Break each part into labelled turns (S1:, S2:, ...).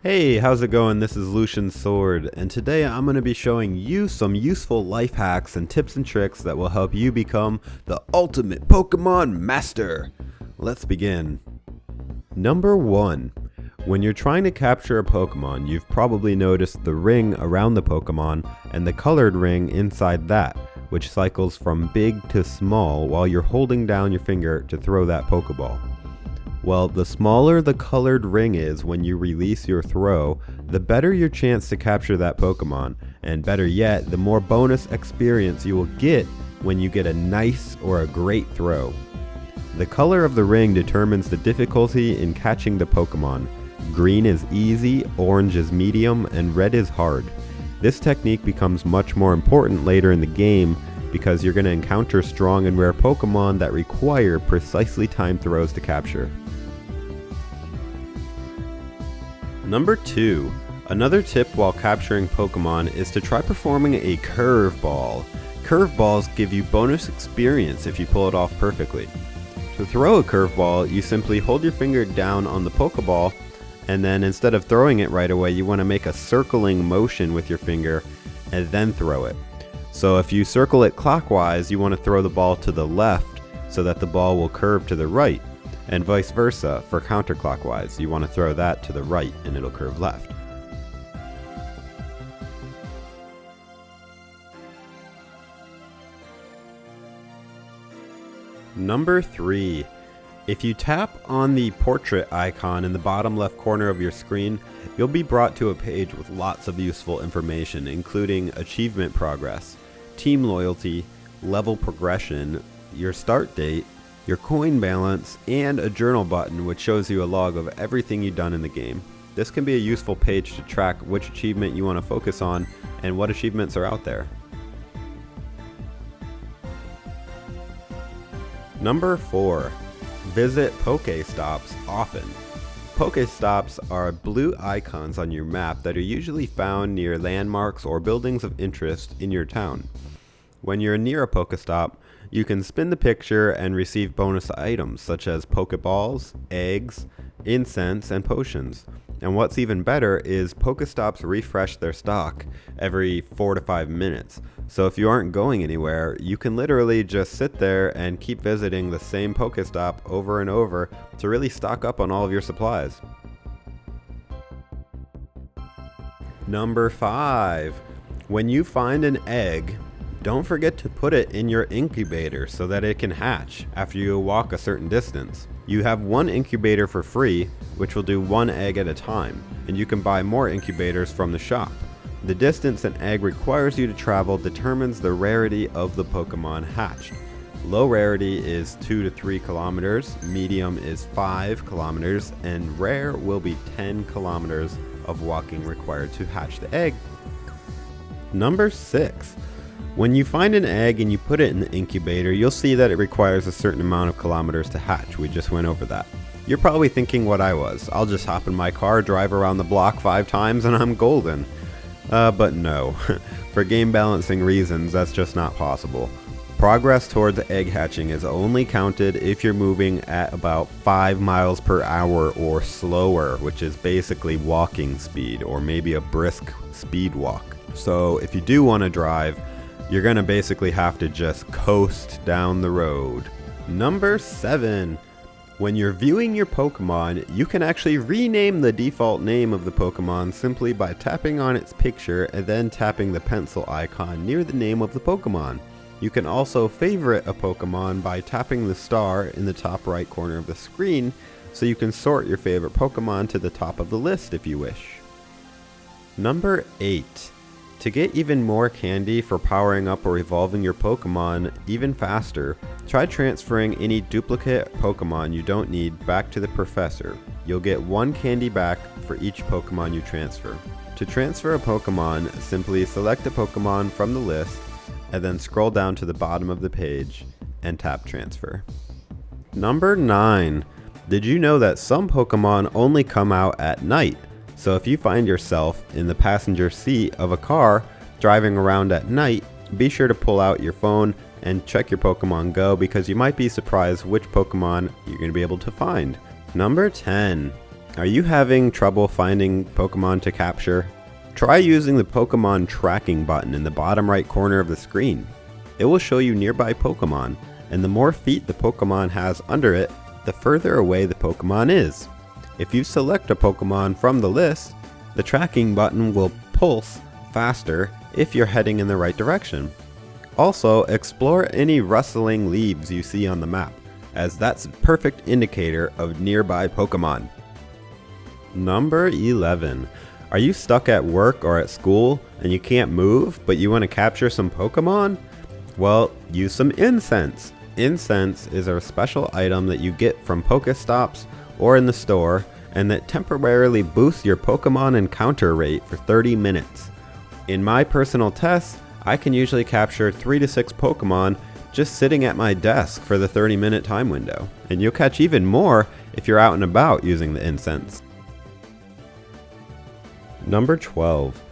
S1: Hey, how's it going? This is Lucian Sword, and today I'm going to be showing you some useful life hacks and tips and tricks that will help you become the ultimate Pokemon master. Let's begin. Number 1. When you're trying to capture a Pokemon, you've probably noticed the ring around the Pokemon and the colored ring inside that, which cycles from big to small while you're holding down your finger to throw that Pokeball. Well, the smaller the colored ring is when you release your throw, the better your chance to capture that Pokemon, and better yet, the more bonus experience you will get when you get a nice or a great throw. The color of the ring determines the difficulty in catching the Pokemon. Green is easy, orange is medium, and red is hard. This technique becomes much more important later in the game because you're going to encounter strong and rare Pokemon that require precisely timed throws to capture. Number 2. Another tip while capturing Pokemon is to try performing a curveball. Curveballs give you bonus experience if you pull it off perfectly. To throw a curveball, you simply hold your finger down on the Pokeball, and then instead of throwing it right away, you want to make a circling motion with your finger and then throw it. So if you circle it clockwise, you want to throw the ball to the left so that the ball will curve to the right. And vice versa, for counterclockwise, you want to throw that to the right and it'll curve left. Number 3. If you tap on the portrait icon in the bottom left corner of your screen, you'll be brought to a page with lots of useful information, including achievement progress, team loyalty, level progression, your start date, your coin balance, and a journal button which shows you a log of everything you've done in the game. This can be a useful page to track which achievement you want to focus on and what achievements are out there. Number 4. Visit PokéStops often. PokéStops are blue icons on your map that are usually found near landmarks or buildings of interest in your town. When you're near a Pokéstop, you can spin the picture and receive bonus items such as Pokeballs, eggs, incense, and potions. And what's even better is Pokéstops refresh their stock every 4 to 5 minutes. So if you aren't going anywhere, you can literally just sit there and keep visiting the same Pokéstop over and over to really stock up on all of your supplies. Number 5. When you find an egg, don't forget to put it in your incubator so that it can hatch after you walk a certain distance. You have one incubator for free, which will do one egg at a time, and you can buy more incubators from the shop. The distance an egg requires you to travel determines the rarity of the Pokemon hatched. Low rarity is 2 to 3 kilometers, medium is 5 kilometers, and rare will be 10 kilometers of walking required to hatch the egg. Number 6. When you find an egg and you put it in the incubator, you'll see that it requires a certain amount of kilometers to hatch. We just went over that. You're probably thinking what I was. I'll just hop in my car, drive around the block 5 times, and I'm golden. But no. For game balancing reasons, that's just not possible. Progress towards egg hatching is only counted if you're moving at about 5 miles per hour or slower, which is basically walking speed, or maybe a brisk speed walk. So if you do want to drive, you're going to basically have to just coast down the road. Number 7. When you're viewing your Pokemon, you can actually rename the default name of the Pokemon simply by tapping on its picture and then tapping the pencil icon near the name of the Pokemon. You can also favorite a Pokemon by tapping the star in the top right corner of the screen, so you can sort your favorite Pokemon to the top of the list if you wish. Number 8. To get even more candy for powering up or evolving your Pokemon even faster, try transferring any duplicate Pokemon you don't need back to the professor. You'll get 1 candy back for each Pokemon you transfer. To transfer a Pokemon, simply select a Pokemon from the list and then scroll down to the bottom of the page and tap transfer. Number 9. Did you know that some Pokemon only come out at night? So if you find yourself in the passenger seat of a car driving around at night, be sure to pull out your phone and check your Pokémon Go because you might be surprised which Pokemon you're going to be able to find. Number 10. Are you having trouble finding Pokemon to capture? Try using the Pokemon tracking button in the bottom right corner of the screen. It will show you nearby Pokemon, and the more feet the Pokemon has under it, the further away the Pokemon is. If you select a Pokemon from the list, the tracking button will pulse faster if you're heading in the right direction. Also, explore any rustling leaves you see on the map, as that's a perfect indicator of nearby Pokemon. Number 11. Are you stuck at work or at school and you can't move, but you want to capture some Pokemon? Well, use some Incense. Incense is a special item that you get from PokéStops or in the store, and that temporarily boosts your Pokemon encounter rate for 30 minutes. In my personal tests, I can usually capture 3 to 6 Pokemon just sitting at my desk for the 30-minute time window, and you'll catch even more if you're out and about using the Incense. Number 12.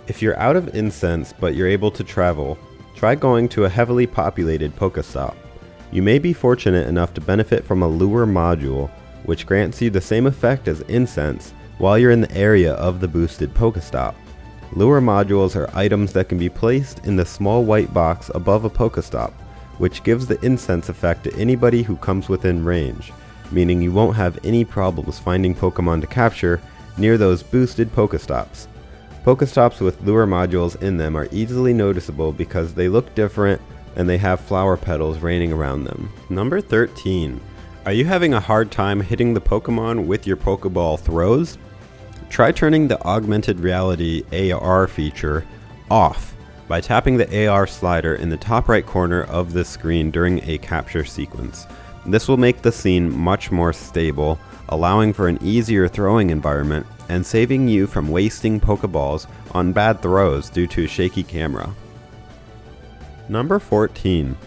S1: If you're out of Incense but you're able to travel, try going to a heavily populated Pokéstop. You may be fortunate enough to benefit from a lure module, which grants you the same effect as Incense while you're in the area of the boosted Pokéstop. Lure modules are items that can be placed in the small white box above a Pokéstop, which gives the Incense effect to anybody who comes within range, meaning you won't have any problems finding Pokemon to capture near those boosted Pokéstops. Pokéstops with lure modules in them are easily noticeable because they look different and they have flower petals raining around them. Number 13. Are you having a hard time hitting the Pokemon with your Pokeball throws? Try turning the augmented reality AR feature off by tapping the AR slider in the top right corner of the screen during a capture sequence. This will make the scene much more stable, allowing for an easier throwing environment and saving you from wasting Pokeballs on bad throws due to a shaky camera. Number 14.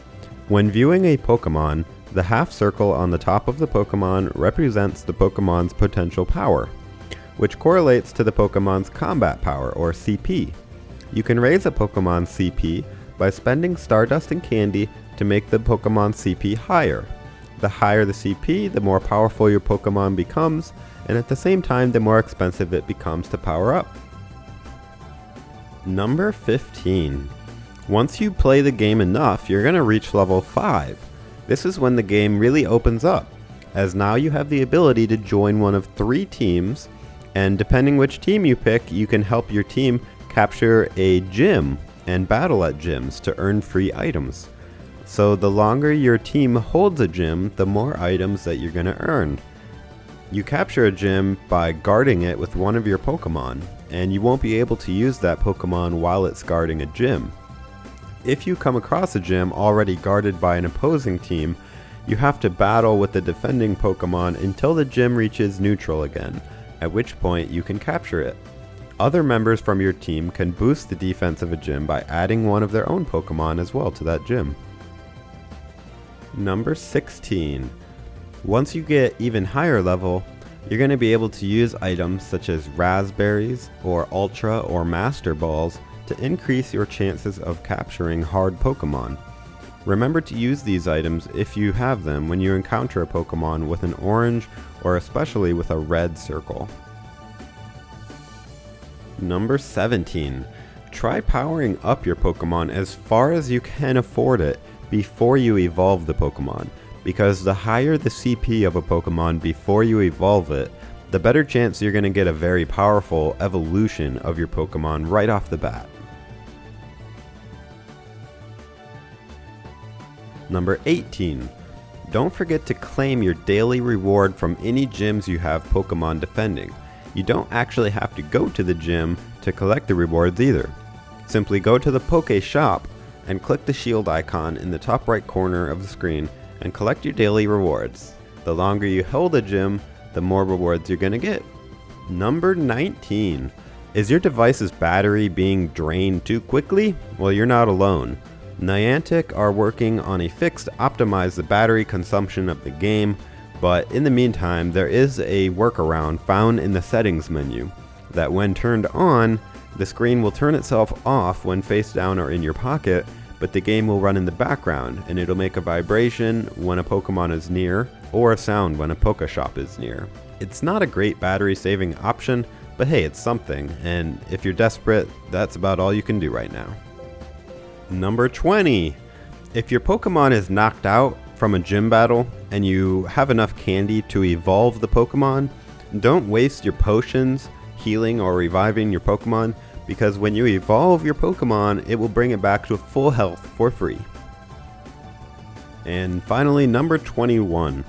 S1: When viewing a Pokemon, the half circle on the top of the Pokemon represents the Pokemon's potential power, which correlates to the Pokemon's combat power, or CP. You can raise a Pokemon's CP by spending Stardust and Candy to make the Pokemon's CP higher. The higher the CP, the more powerful your Pokemon becomes, and at the same time, the more expensive it becomes to power up. Number 15. Once you play the game enough, you're going to reach level 5. This is when the game really opens up, as now you have the ability to join one of 3 teams, and depending which team you pick, you can help your team capture a gym and battle at gyms to earn free items. So the longer your team holds a gym, the more items that you're going to earn. You capture a gym by guarding it with one of your Pokemon, and you won't be able to use that Pokemon while it's guarding a gym. If you come across a gym already guarded by an opposing team, you have to battle with the defending Pokemon until the gym reaches neutral again, at which point you can capture it. Other members from your team can boost the defense of a gym by adding one of their own Pokemon as well to that gym. Number 16. Once you get even higher level, you're going to be able to use items such as raspberries or ultra or master balls to increase your chances of capturing hard Pokemon. Remember to use these items if you have them when you encounter a Pokemon with an orange or especially with a red circle. Number 17. Try powering up your Pokemon as far as you can afford it before you evolve the Pokemon, because the higher the CP of a Pokemon before you evolve it, the better chance you're going to get a very powerful evolution of your Pokemon right off the bat. Number 18. Don't forget to claim your daily reward from any gyms you have Pokemon defending. You don't actually have to go to the gym to collect the rewards either. Simply go to the PokéShop and click the shield icon in the top right corner of the screen and collect your daily rewards. The longer you hold a gym, the more rewards you're going to get. Number 19. Is your device's battery being drained too quickly? Well, you're not alone. Niantic are working on a fix to optimize the battery consumption of the game, but in the meantime, there is a workaround found in the settings menu that when turned on, the screen will turn itself off when face down or in your pocket, but the game will run in the background and it'll make a vibration when a Pokemon is near or a sound when a PokéShop is near. It's not a great battery saving option, but hey, it's something, and if you're desperate, that's about all you can do right now. Number 20. If your Pokemon is knocked out from a gym battle and you have enough candy to evolve the Pokemon, don't waste your potions healing or reviving your Pokemon, because when you evolve your Pokemon, it will bring it back to full health for free. And finally, number 21.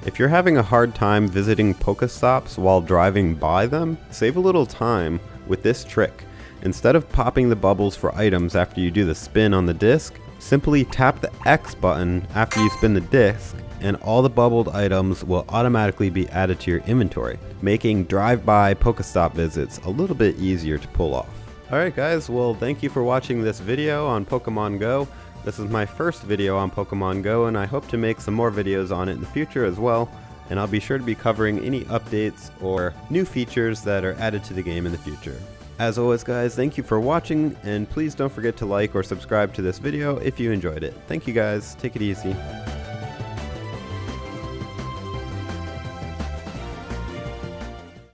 S1: If you're having a hard time visiting Pokéstops while driving by them, save a little time with this trick. Instead of popping the bubbles for items after you do the spin on the disc, simply tap the X button after you spin the disc, and all the bubbled items will automatically be added to your inventory, making drive-by Pokéstop visits a little bit easier to pull off. Alright guys, well thank you for watching this video on Pokemon Go. This is my first video on Pokemon Go, and I hope to make some more videos on it in the future as well, and I'll be sure to be covering any updates or new features that are added to the game in the future. As always guys, thank you for watching, and please don't forget to like or subscribe to this video if you enjoyed it. Thank you guys, take it easy.